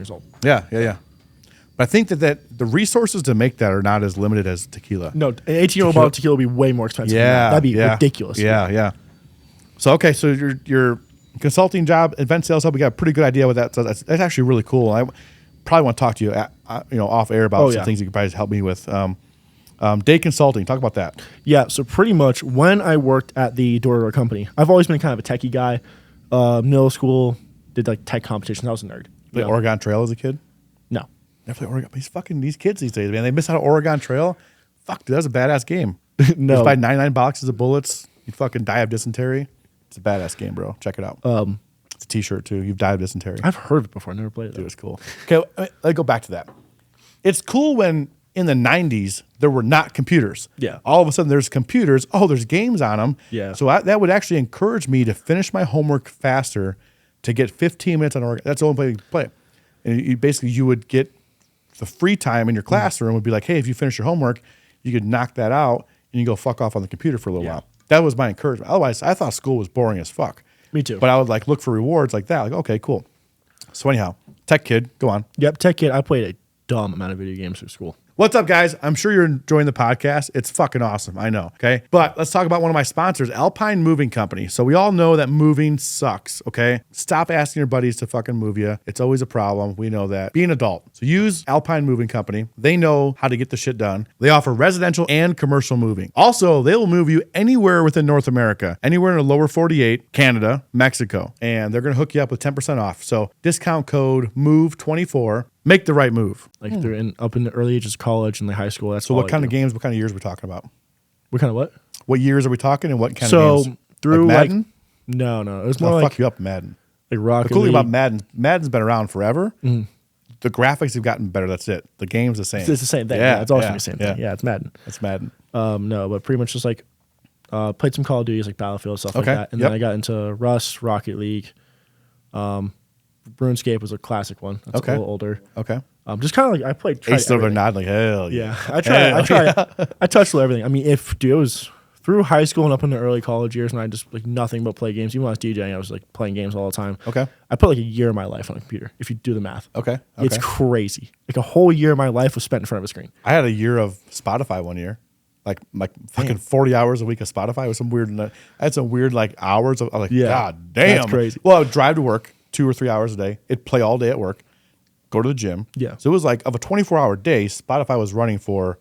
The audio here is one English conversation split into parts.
years old. Yeah. But I think that the resources to make that are not as limited as tequila. No, an 18-year-old bottle of tequila would be way more expensive. Yeah, That'd be ridiculous. Yeah. So so your consulting job, event sales help. We got a pretty good idea what that. So that's actually really cool. I probably want to talk to you, off air about some things you could probably help me with. Day consulting. Talk about that. Yeah. So pretty much when I worked at the door-to-door company, I've always been kind of a techie guy. Middle school did like tech competitions. I was a nerd. Played Oregon Trail as a kid. No. Never played Oregon. These kids these days, man, they miss out on Oregon Trail. Fuck, dude, that's a badass game. No. You buy 99 boxes of bullets. You fucking die of dysentery. It's a badass game, bro. Check it out. It's a T-shirt too. You've died of dysentery. I've heard of it before. I never played it. Dude, it's cool. Okay, let's go back to that. It's cool when in the 90s there were not computers. Yeah. All of a sudden there's computers. Oh, there's games on them. Yeah. So that would actually encourage me to finish my homework faster, to get 15 minutes on Oregon. That's the only way you can play. And you would get the free time in your classroom would be like, hey, if you finish your homework, you could knock that out and you go fuck off on the computer for a little while. That was my encouragement. Otherwise, I thought school was boring as fuck. Me too. But I would like look for rewards like that. Like, okay, cool. So anyhow, tech kid, go on. Yep, tech kid. I played a dumb amount of video games through school. What's up, guys? I'm sure you're enjoying the podcast. It's fucking awesome. I know. Okay. But let's talk about one of my sponsors, Alpine Moving Company. So we all know that moving sucks. Okay. Stop asking your buddies to fucking move you. It's always a problem. We know that. Be an adult. So use Alpine Moving Company. They know how to get the shit done. They offer residential and commercial moving. Also, they will move you anywhere within North America, anywhere in the lower 48, Canada, Mexico. And they're going to hook you up with 10% off. So discount code MOVE24. Make the right move. Like they're up in the early ages of college and the high school. That's so. What kind of games? What kind of years are we talking about? What kind of what? What years are we talking, and what kind of games? So through like Madden? No, it was more like fuck you up, Madden. Like Rocket The cool thing League. about Madden's been around forever. The graphics have gotten better. That's it. The game's the same. It's the same thing. Yeah, it's always the same thing. Yeah, it's Madden. It's Madden. No, but pretty much just like played some Call of Duty, like Battlefield stuff like that, and then I got into Rust, Rocket League. RuneScape was a classic one. That's a little older. Okay. Just kind of like I played. Ace over nod like hell yeah. I touched everything. I mean, it was through high school and up in the early college years, and I just like nothing but play games. Even when I was DJing, I was like playing games all the time. Okay. I put like a year of my life on a computer. If you do the math. Okay. It's crazy. Like a whole year of my life was spent in front of a screen. I had a year of Spotify one year. Like fucking 40 hours a week of Spotify with some weird. I had some weird like hours of like, God damn, that's crazy. Well, I would drive to work 2 or 3 hours a day. It'd play all day at work. Go to the gym. Yeah. So it was like of a 24-hour day, Spotify was running for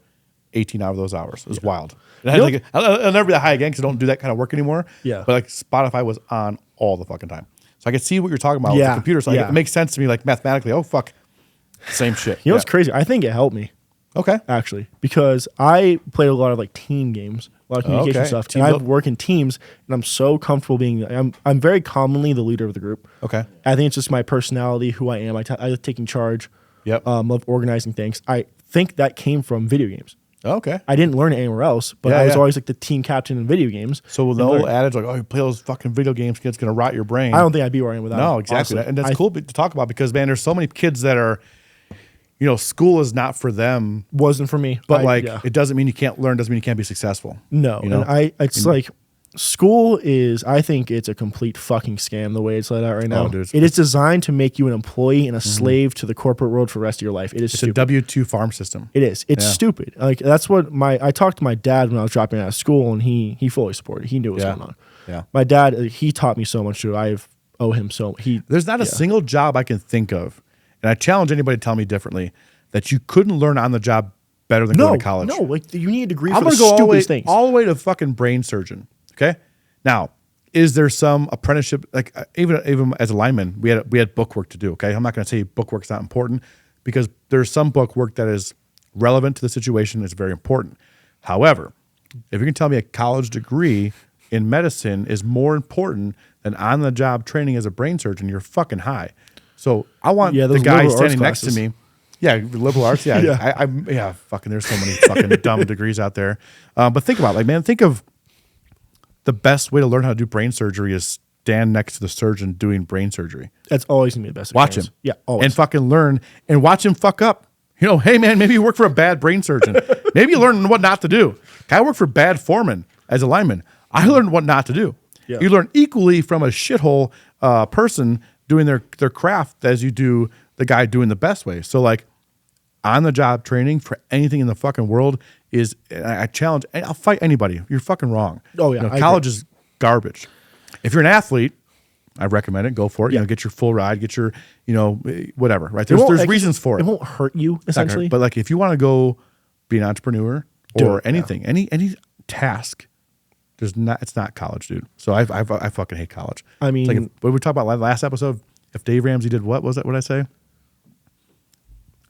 18 out of those hours. It was wild. And I'll never be that high again because I don't do that kind of work anymore. Yeah. But like Spotify was on all the fucking time. So I could see what you're talking about with the computer. So it makes sense to me like mathematically. Oh, fuck. Same shit. You know what's crazy? I think it helped me. Okay. Actually, because I played a lot of like team games, a lot of communication stuff, and I work in teams, and I'm so comfortable being. I'm very commonly the leader of the group. Okay. I think it's just my personality, who I am. I like taking charge. Yep. Love organizing things. I think that came from video games. Okay. I didn't learn it anywhere else, but I was always like the team captain in video games. So the old adage like, oh, you play those fucking video games, it's going to rot your brain. I don't think I'd be where I am without it. No, exactly. And that's cool to talk about because, man, there's so many kids that are, school is not for them. Wasn't for me. But it doesn't mean you can't learn, doesn't mean you can't be successful. No. And it's like school is, I think it's a complete fucking scam the way it's laid out right now. Oh, dude, it is designed to make you an employee and a slave to the corporate world for the rest of your life. It is It's stupid. a W-2 farm system. It is. It's stupid. Like that's what I talked to my dad when I was dropping out of school, and he fully supported. He knew what was going on. Yeah. My dad, he taught me so much too. I owe him so much. There's not a single job I can think of, and I challenge anybody to tell me differently, that you couldn't learn on the job better than going to college. No, like you need a degree I'm for the going to go stupidest things. all the way to fucking brain surgeon. Okay. Now, is there some apprenticeship? Like even as a lineman, we had book work to do. Okay. I'm not going to say book work's not important because there's some book work that is relevant to the situation. It's very important. However, if you can tell me a college degree in medicine is more important than on the job training as a brain surgeon, you're fucking high. So I want the guy standing next to me. Yeah, liberal arts. Yeah, fucking. There's so many fucking dumb degrees out there. But think about it, like, man, think of the best way to learn how to do brain surgery is stand next to the surgeon doing brain surgery. That's always gonna be the best. Watch him, yeah, always, and fucking learn and watch him fuck up. Hey man, maybe you work for a bad brain surgeon. Maybe you learn what not to do. I work for bad foreman as a lineman. I learned what not to do. Yeah. You learn equally from a shithole person doing their craft as you do the guy doing the best way. So like on the job training for anything in the fucking world is, I challenge, I'll fight anybody. You're fucking wrong. Oh yeah. College is garbage. If you're an athlete, I recommend it. Go for it. Yeah. Get your full ride, get your, whatever, right? There's reasons for it. It won't hurt you essentially. But like if you want to go be an entrepreneur or anything, any task, it's not college, dude. So I fucking hate college. I mean, it's like what we talked about last episode, if Dave Ramsey did what was that? What did I say?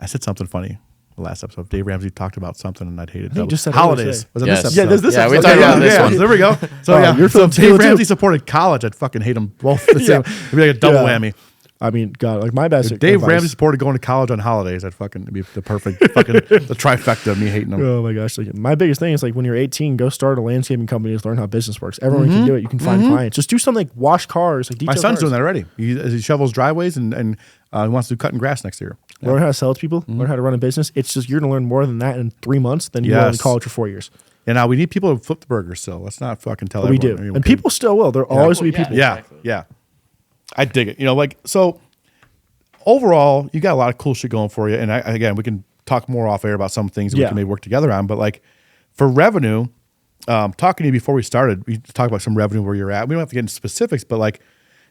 I said something funny the last episode. Dave Ramsey talked about something and I'd hate it. Just said holidays. Was it this episode? Yeah, this episode. We talked about this one. So there we go. So so if Dave Ramsey supported college, I'd fucking hate him both. It'd be like a double whammy. I mean, God, like my best. If Dave Ramsey supported going to college on holidays, I'd fucking be the perfect fucking the trifecta of me hating him. Oh my gosh! Like my biggest thing is like when you're 18, go start a landscaping company to learn how business works. Everyone can do it. You can find clients. Just do something like wash cars. Like my son's doing that already. He shovels driveways and he wants to do cutting grass next year. Learn how to sell to people. Learn how to run a business. It's just you're gonna learn more than that in 3 months than you will in college for 4 years. And now we need people to flip the burger still. Let's not fucking tell we everyone. do, and people still will. There always will be people. Yeah, yeah. I dig it. So. Overall, you got a lot of cool shit going for you. And again, we can talk more off air about some things that we can maybe work together on. But like for revenue, talking to you before we started, we talked about some revenue where you're at. We don't have to get into specifics, but like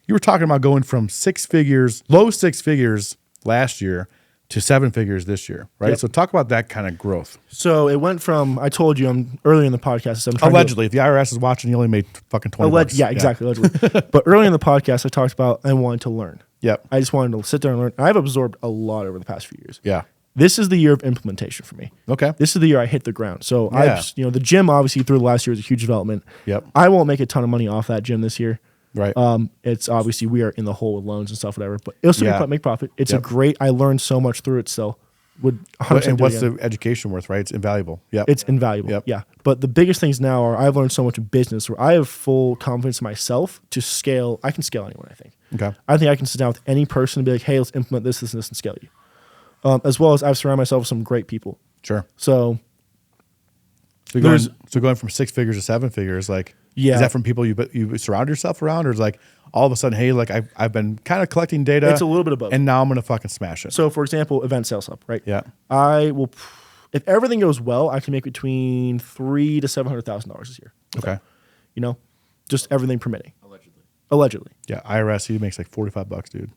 you were talking about going from low six figures last year to 7 figures this year, right? Yep. So talk about that kind of growth. So it went from, I told you earlier in the podcast. Allegedly, if the IRS is watching, you only made fucking 20 bucks. Yeah, exactly. Allegedly. But early in the podcast, I talked about I wanted to learn. Yep. I just wanted to sit there and learn. I've absorbed a lot over the past few years. Yeah. This is the year of implementation for me. Okay. This is the year I hit the ground. So the gym obviously through the last year was a huge development. Yep. I won't make a ton of money off that gym this year. Right. It's obviously we are in the hole with loans and stuff, whatever. But it'll still make profit. It's a great. I learned so much through it. Still, would 100% and what's the education worth? Right. It's invaluable. Yeah. It's invaluable. Yep. Yeah. But the biggest things now are I've learned so much in business where I have full confidence in myself to scale. I can scale anyone. I think. Okay. I think I can sit down with any person and be like, hey, let's implement this, and scale you. As well as I've surrounded myself with some great people. Sure. So going from 6 figures to 7 figures, like, is that from people you surround yourself around, or is like all of a sudden, hey, like I've been kind of collecting data. It's a little bit of both. And now I'm gonna fucking smash it. So for example, Event Sales Hub, right? Yeah. I will, if everything goes well, I can make between $300,000 to $700,000 this year. Okay. Just everything permitting. Allegedly. Yeah. IRS, he makes like $45, dude.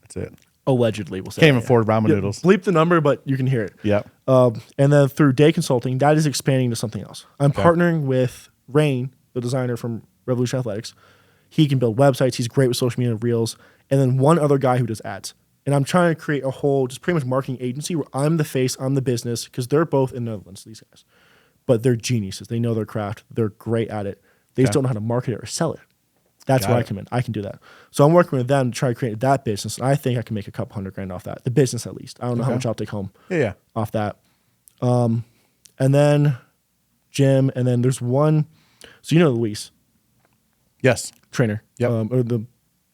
That's it. Allegedly, we'll say. Can't even afford ramen noodles. Bleep the number, but you can hear it. Yeah. And then through Day Consulting, that is expanding to something else. I'm partnering with Rain, the designer from Revolution Athletics. He can build websites. He's great with social media reels. And then one other guy who does ads. And I'm trying to create a whole, just pretty much marketing agency where I'm the face, I'm the business, because they're both in the Netherlands, these guys. But they're geniuses. They know their craft. They're great at it. They just don't know how to market it or sell it. That's where I come in. I can do that. So I'm working with them to try to create that business. And I think I can make a couple $100,000 off that. The business at least. I don't know how much I'll take home off that. And then gym. And then there's one. So you know Luis. Yes. Trainer. Yep. Or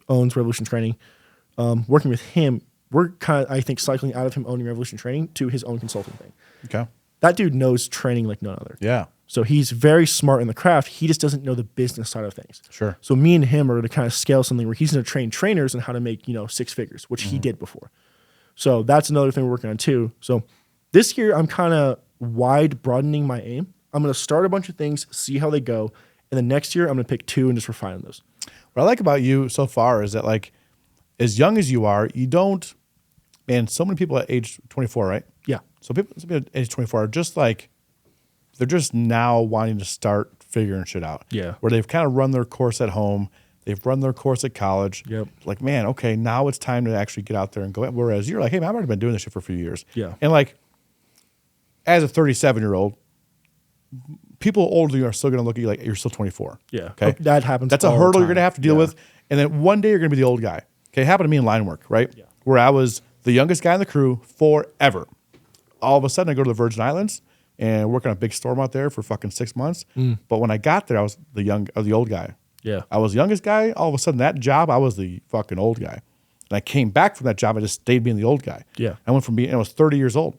owns Revolution Training. Working with him, we're kind of, I think, cycling out of him owning Revolution Training to his own consulting thing. Okay. That dude knows training like none other. Yeah. So he's very smart in the craft. He just doesn't know the business side of things. Sure. So me and him are going to kind of scale something where he's going to train trainers on how to make, 6 figures, which he did before. So that's another thing we're working on too. So this year I'm kind of wide broadening my aim. I'm going to start a bunch of things, see how they go. And then next year I'm going to pick 2 and just refine those. What I like about you so far is that like, as young as you are, you don't, man, so many people at age 24, right? Yeah. So people at age 24 are just like, they're just now wanting to start figuring shit out. Yeah. Where they've kind of run their course at home. They've run their course at college. Yep. Like, man, okay, now it's time to actually get out there and go. Whereas you're like, hey, man, I've already been doing this shit for a few years. Yeah. And like, as a 37-year-old, people older than you are still going to look at you like you're still 24. Yeah. Okay. That happens. That's a all hurdle the you're going to time. have to deal with. And then one day you're going to be the old guy. Okay. It happened to me in line work, right? Yeah. Where I was the youngest guy in the crew forever. All of a sudden I go to the Virgin Islands and work on a big storm out there for fucking 6 months. But when I got there, I was the old guy. Yeah. I was the youngest guy. All of a sudden, that job, I was the fucking old guy. And I came back from that job. I just stayed being the old guy. Yeah. I went from I was 30 years old.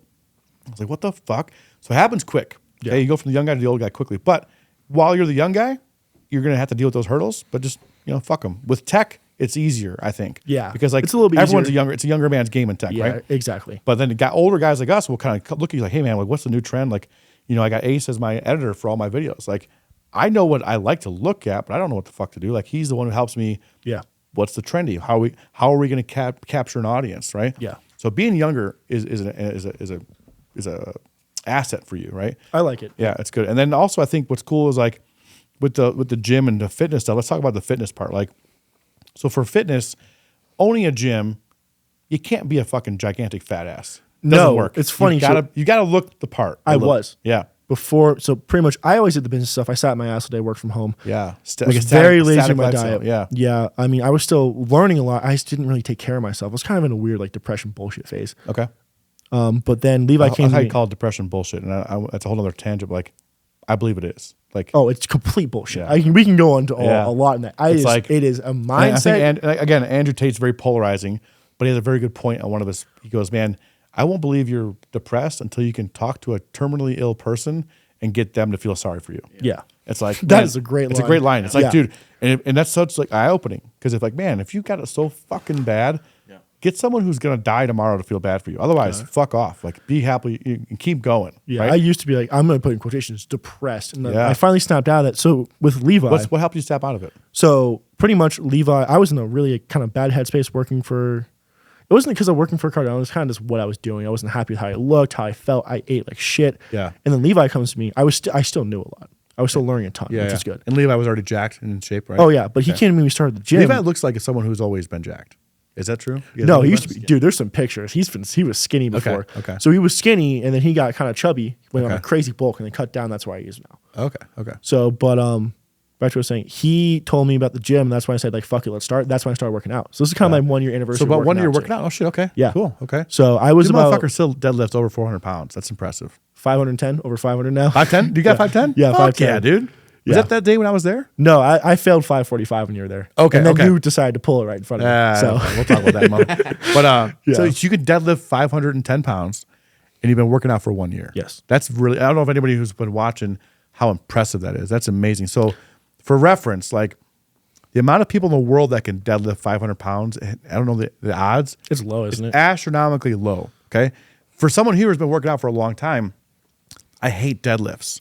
I was like, what the fuck? So it happens quick. Okay. Yeah. You go from the young guy to the old guy quickly. But while you're the young guy, you're going to have to deal with those hurdles. But just, fuck them. With tech, it's easier, I think. Yeah. Because like It's a little bit everyone's easier. it's a younger man's game in tech, Yeah, right? exactly. But then older guys like us will kind of look at you like, hey man, like what's the new trend? Like, I got Ace as my editor for all my videos. Like, I know what I like to look at, but I don't know what the fuck to do. Like, he's the one who helps me. Yeah. What's the trendy? How are we going to capture an audience, right? Yeah. So being younger is a asset for you, right? I like it. Yeah, it's good. And then also, I think what's cool is like with the gym and the fitness stuff. Let's talk about the fitness part. Like, so for fitness, owning a gym, you can't be a fucking gigantic fat ass. Doesn't No, work. it's funny. You gotta look the part. I was. Yeah. Before, so pretty much, I always did the business stuff. I sat my ass all day, worked from home. Yeah. Was very lazy static in my lifestyle. diet. Yeah. Yeah. I mean, I was still learning a lot. I just didn't really take care of myself. I was kind of in a weird, like, depression bullshit phase. Okay. But then Levi came That's to how me. you call it depression bullshit. And that's a whole other tangent. But like, I believe it is. Like, Oh, it's complete bullshit. Yeah. We can go into Yeah. a lot in that. It is a and I mindset. think, and again, Andrew Tate's very polarizing, but he has a very good point on one of his. He goes, man, I won't believe you're depressed until you can talk to a terminally ill person and get them to feel sorry for you. Yeah. It's like That man, is a great It's a line. great line. It's like, Yeah. dude, and that's such like eye opening because if like, man, if you got it so fucking bad, get someone who's gonna die tomorrow to feel bad for you. Otherwise, fuck off. Like, be happy and keep going. Yeah. right? I used to be like, I'm going to put in quotations, depressed. And then Yeah. I finally snapped out of that. So with Levi, what helped you step out of it? so pretty much Levi, I was in a really kind of bad headspace working for, it wasn't because of working for Cardano. It was kind of just what I was doing. I wasn't happy with how I looked, how I felt. I ate like shit. Yeah. And then Levi comes to me. I still knew a lot. I was still learning a ton, which is good. And Levi was already jacked and in shape, right? Oh yeah. But he came to me when we started the gym. Levi looks like someone who's always been jacked. Is that true? You guys No, know he Levi? used to be, dude, there's some pictures. He was skinny before. okay. So he was skinny and then he got kind of chubby, went on a Okay. crazy bulk and then cut down. That's why he is now. Okay. So, but back to what I was saying, he told me about the gym. And that's why I said, like, fuck it, let's start. That's when I started working out. So this is kind of my 1 year anniversary. So about of 1 year too. working out. Oh shit. Okay. Yeah. Cool. Okay. So I was This about motherfucker still deadlifts over 400 pounds. That's impressive. 510, over 500 now. 510? Do you got 510? Yeah, Fuck 510. yeah, dude. Was Yeah. that day when I was there? No, I failed 545 when you were there. Okay, And then okay. you decided to pull it right in front of me. So Okay, we'll talk about that in a moment. But so Yeah. you could deadlift 510 pounds, and you've been working out for 1 year. Yes. That's really. I don't know if anybody who's been watching how impressive that is. That's amazing. So, for reference, like the amount of people in the world that can deadlift 500 pounds, I don't know the odds. it's low, isn't it? Astronomically low. Okay, for someone here who's been working out for a long time, I hate deadlifts,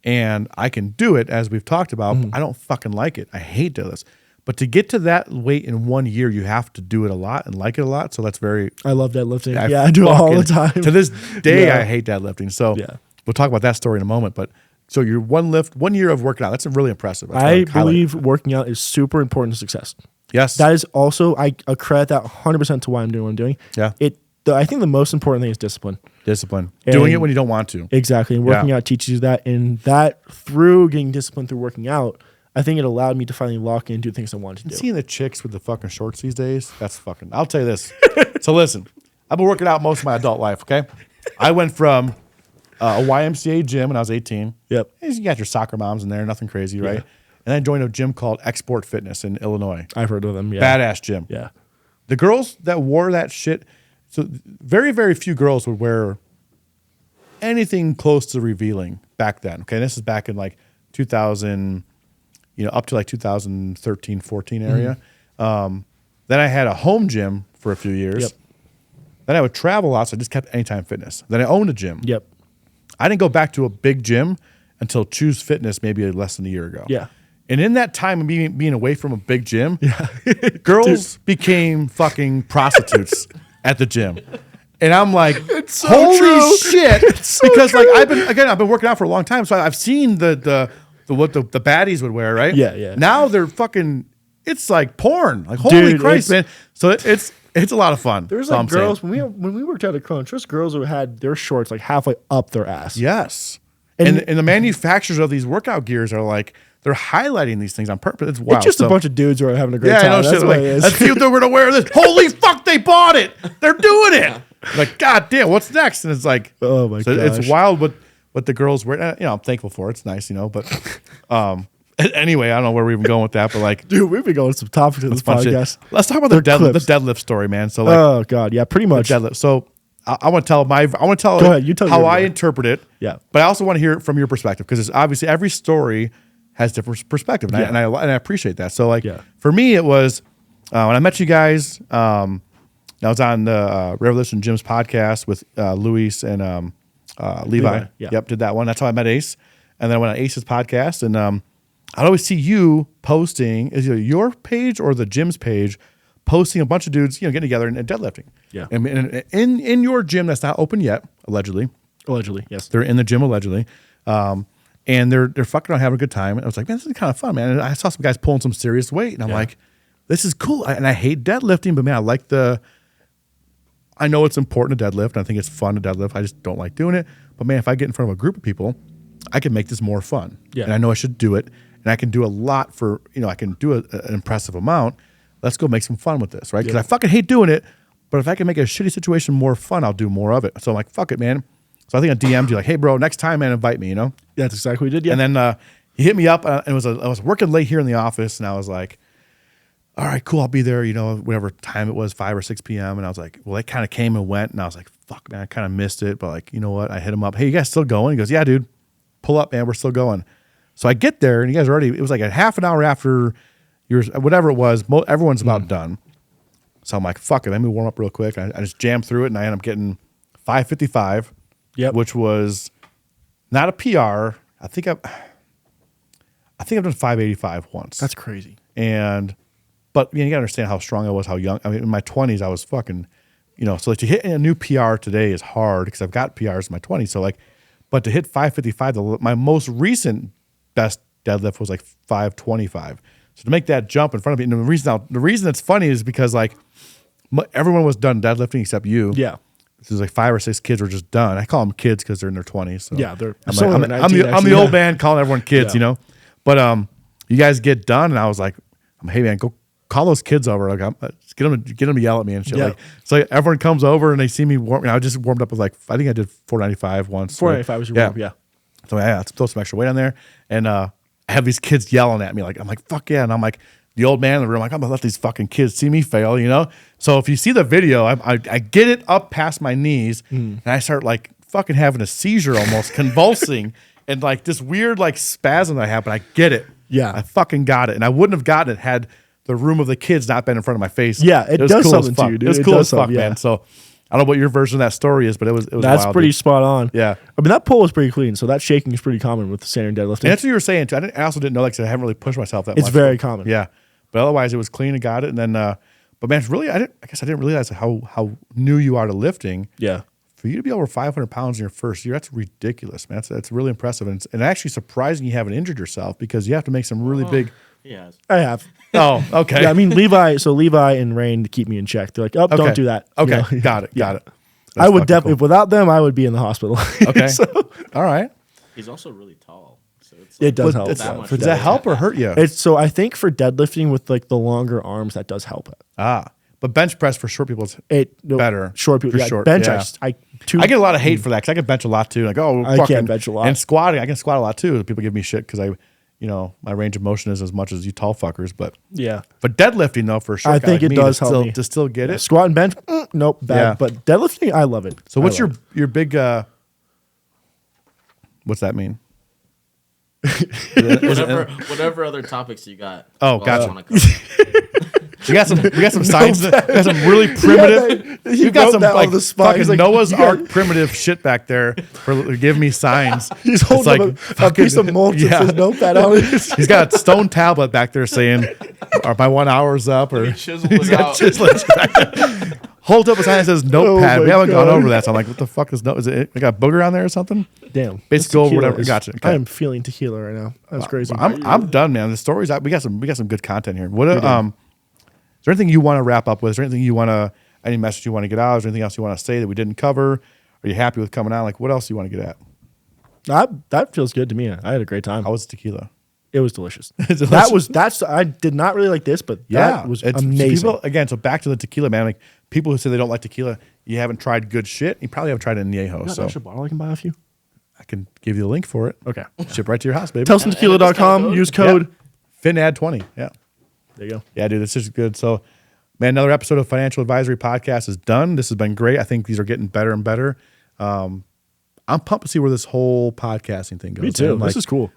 and I can do it as we've talked about. But I don't fucking like it. I hate deadlifts. But to get to that weight in 1 year, you have to do it a lot and like it a lot. So that's very. I love deadlifting. I do it all the time. To this day, Yeah. I hate deadlifting. So Yeah. we'll talk about that story in a moment. But so you're 1 year of working out. That's really impressive. That's I what highlight. believe working out is super important to success. Yes. That is also, I credit that 100% to why I'm doing what I'm doing. Yeah. I think the most important thing is discipline. Discipline. And- Doing it when you don't want to. Exactly. And working Yeah. out teaches you that. And that through getting discipline through working out, I think it allowed me to finally lock in and do things I wanted to do. Seeing the chicks with the fucking shorts these days, that's fucking. I'll tell you this. So listen, I've been working out most of my adult life. Okay, I went from a YMCA gym when I was 18. Yep. You got your soccer moms in there, nothing crazy, right? And I joined a gym called Export Fitness in Illinois. I've heard of them. Yeah. Badass gym. Yeah. The girls that wore that shit, so very, very few girls would wear anything close to revealing back then. Okay, this is back in like 2000, up to like 2013, 14 area. Then I had a home gym for a few years. Yep. Then I would travel a lot, so I just kept Anytime Fitness. Then I owned a gym. Yep. I didn't go back to a big gym until Choose Fitness maybe less than a year ago. Yeah. And in that time of being away from a big gym, girls became fucking prostitutes at the gym. And I'm like, so holy true. shit. so Because like I've been working out for a long time. So I've seen what the baddies would wear, right? Yeah, yeah. Now they're fucking, it's like porn. Like, holy Dude, Christ, man. it's- So it's a lot of fun. There's So like I'm saying. girls, when we worked out at Crunch, there's girls who had their shorts like halfway up their ass. Yes. And- And the manufacturers of these workout gears are like, they're highlighting these things on purpose. It's wild. It's just So- a bunch of dudes who are having a great Yeah, time. I know That's shit. what Like, it is. let's see if they're going to wear this. Holy fuck, they bought it. They're doing it. Like, God damn, what's next? And it's like, Oh my so gosh. it's wild what the girls wear. I'm thankful for it. It's nice, but anyway, I don't know where we're even going with that, but like, Dude, we've been going to some topics in this fun shit. podcast. Let's talk about the They're clips. deadlift story, man. So like, Oh God, yeah, pretty much. deadlift. So I want to tell Go ahead, you tell how your I way. interpret it. Yeah. But I also want to hear it from your perspective because it's obviously every story has different perspective, and, Yeah. I appreciate that. So like Yeah. for me, it was When I met you guys, I was on the Revolution Gyms podcast with Luis and Levi. Yeah. Yep, did that one. That's how I met Ace. And then I went on Ace's podcast, and I'd always see you posting, is it your page or the gym's page, posting a bunch of dudes, getting together and deadlifting. Yeah. And in your gym that's not open yet, allegedly. Allegedly, yes. They're in the gym allegedly. And they're fucking around having a good time. And I was like, man, this is kind of fun, man. And I saw some guys pulling some serious weight, and I'm like, this is cool. And I hate deadlifting, but man, I like I know it's important to deadlift, and I think it's fun to deadlift. I just don't like doing it. But man, if I get in front of a group of people, I can make this more fun. Yeah. And I know I should do it. And I can do a lot for, I can do an impressive amount. Let's go make some fun with this, right? Because I fucking hate doing it. But if I can make a shitty situation more fun, I'll do more of it. So I'm like, fuck it, man. So I think I DM'd you like, hey, bro, next time, man, invite me, That's exactly what we did, yeah. And then he hit me up, and I was working late here in the office, and I was like, all right, cool, I'll be there, whatever time it was, 5 or 6 p.m. And I was like, well, it kind of came and went, and I was like, fuck, man, I kind of missed it. But like, you know what? I hit him up. Hey, you guys still going? He goes, yeah, dude, pull up, man, we're still going. So I get there, and you guys are it was like a half an hour after yours, whatever it was, everyone's about done. So I'm like, fuck it, let me warm up real quick. I just jammed through it, and I ended up getting 5:55, which was not a PR. I think I've done 5:85 once. That's crazy. But you gotta understand how strong I was, how young. I mean, in my 20s, I was fucking, so to hit a new PR today is hard because I've got PRs in my 20s. So like, but to hit 5:55, my most recent best deadlift was like 5:25. So to make that jump in front of me, and the reason it's funny is because like everyone was done deadlifting except you. Yeah. There's like 5 or 6 kids were just done. I call them kids because they're in their 20s. So yeah, they're. I'm the old man calling everyone kids, But you guys get done, and I was like, hey man, go call those kids over. Like, get them to yell at me and shit. Yeah. Like, so everyone comes over and they see me warm. I just warmed up with like, I think I did 495 once. 495 was your warm up, yeah. So yeah, let's throw some extra weight on there, and I have these kids yelling at me. Like, I'm like, fuck yeah, and I'm like, the old man in the room, like, I'm gonna let these fucking kids see me fail, So if you see the video, I get it up past my knees, and I start like fucking having a seizure, almost convulsing, and like this weird like spasm that happened. I get it. Yeah. I fucking got it, and I wouldn't have gotten it had the room of the kids not been in front of my face. Yeah, it was does cool something as fuck. to you, dude. It was It cool does as fuck, something, yeah. man. So I don't know what your version of that story is, but it was That's wild, pretty dude. spot on. Yeah. I mean, that pull was pretty clean, so that shaking is pretty common with the standard deadlifting. And that's what you were saying too. I also didn't know, like I said, I haven't really pushed myself that much. It's very common. Yeah. But otherwise it was clean and got it. And then but man, it's really I guess I didn't realize how new you are to lifting. Yeah. For you to be over 500 pounds in your first year, that's ridiculous, man. That's really impressive. And actually surprising you haven't injured yourself because you have to make some really big. Yeah. I have. Oh, okay. Yeah, I mean, Levi and Rain keep me in check. They're like, oh, Okay. don't do that. Okay. You know? Got it. Yeah. Got it. I would fucking definitely, cool. without them, I would be in the hospital. Okay. So, All right. He's also really tall. So it's it does But help. that much for does that deadlifting. help or hurt you? So I think for deadlifting with like the longer arms, that does help. But bench press for short people is better. Short people. For Yeah, short, bench. yeah. I get a lot of hate for that because I can bench a lot too. Like, oh, I fucking, can't bench a lot. And squatting, I can squat a lot too. People give me shit because my range of motion is as much as you tall fuckers. But Yeah. deadlifting though, for sure, I think it does help me. to still get it. Squat and bench, nope, bad. Yeah. But deadlifting, I love it. So what's I love your big? What's that mean? whatever other topics you got. Oh, I gotcha. wanna cover. We got some science. We got some really primitive. He We've got wrote some that on like the spot. fucking He's like, Noah's you got- Ark primitive shit back there for give me signs. He's It's holding like up a piece of mulch that says notepad on it. He's got a stone tablet back there saying, "Are my 1 hour's up?" Or Chisel he's it got out. chiseled. Holds up a sign that says notepad. my We haven't God. gone over that. So I'm like, what the fuck is no? Is it? We got booger on there or something? Damn. Basically, this go over tequila whatever. is- Gotcha. Okay. I am feeling tequila right now. That's crazy. I'm done, man. The stories. We got some good content here. What? Is there anything you want to wrap up with? Is there anything you want to? Any message you want to get out? Is there anything else you want to say that we didn't cover? Are you happy with coming on? Like, what else do you want to get at? That feels good to me. I had a great time. How was tequila? It was delicious. delicious. I did not really like this, but Yeah, that was it's- amazing. People, again, so back to the tequila, man. Like people who say they don't like tequila, you haven't tried good shit. You probably haven't tried it in Niejo. You got an So extra bottle I can buy off you? I can give you the link for it. Okay. Ship right to your house, baby. Tellsometequila.com. Use code. FinAd20. Yeah. There you go. Yeah, dude, this is good. So, man, another episode of Financial Advisory Podcast is done. This has been great. I think these are getting better and better. I'm pumped to see where this whole podcasting thing goes. Me too. man. Like, this is cool.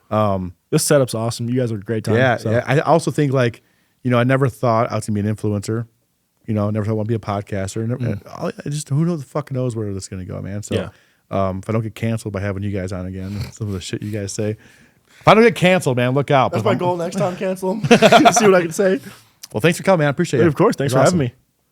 This setup's awesome. You guys are a great time. yeah, so. yeah. I also think like You know, I never thought I was gonna be an influencer. You know, never thought I want to be a podcaster. I just who knows the fuck knows where this is gonna go, man. So Yeah. if I don't get canceled by having you guys on again, some of the shit you guys say. If I don't get canceled, man, look out. That's But my if I'm- goal next time. Cancel them. See what I can say. Well, thanks for coming, man. I appreciate it. Of course. Thanks It was for having awesome. me.